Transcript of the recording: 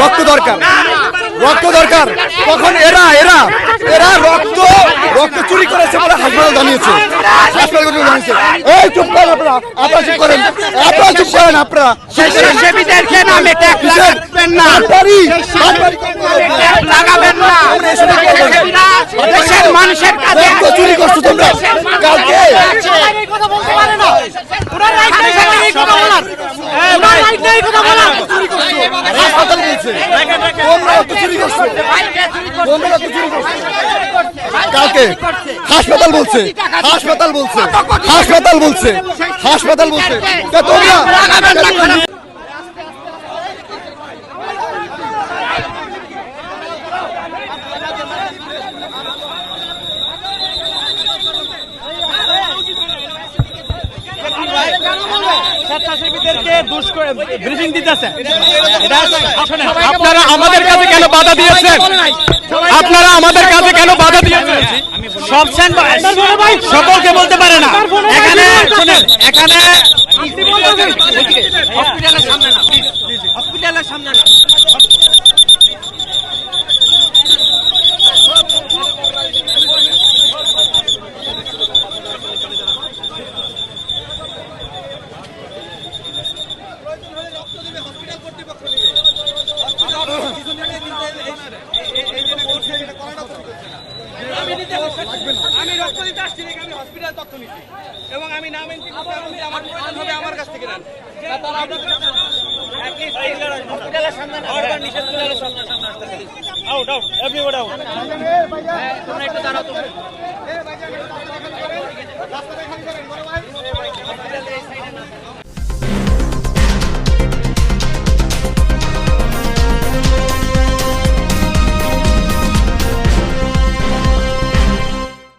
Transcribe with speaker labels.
Speaker 1: রক্ত দরকার, রক্ত দরকার। তখন এরা এরা এরা রক্ত রক্ত চুরি করেছে বলে হাসপাতাল জানিয়েছে, হাসপাতাল জানিয়েছে। এই চুপ করেন আপনারা, আপনারা চুপ করেন, আপনারা চুপ করেন। আপনারা
Speaker 2: স্বেচ্ছাসেবীদেরকে নামে ট্যাক্স লাগাবেন না, লাগাবেন না। দেশের মানুষের কাছে
Speaker 1: চুরি করছো তোমরা কালকে। হাসপাতাল বলছে তোমরা তো চুরি করছো, তোমরা তো চুরি করছো কালকে। হাসপাতাল বলছে, হাসপাতাল বলছে, হাসপাতাল বলছে, হাসপাতাল বলছে তোমরা।
Speaker 3: আপনারা আমাদের কাছে কেন বাধা দিয়েছেন? আপনারা আমাদের কাছে কেন বাধা দিয়েছেন? সকলকে বলতে পারে না। এখানে শুনেন, এখানে হসপিটালের সামনে না, হসপিটালের সামনে না।
Speaker 2: আমি রক্ত দিতে আসছি, আমি হসপিটাল তথ্য নিচ্ছি এবং আমি নাম এন্ট্রি করতে আমার প্রয়োজন হবে আমার কাছ থেকে নেন। হসপিটালের সামনে না, বারবার নিষেধ করে সামনে সামনে আসতে হবে। Out out everybody out. তোমরা একটু দাঁড়াও, তোমরা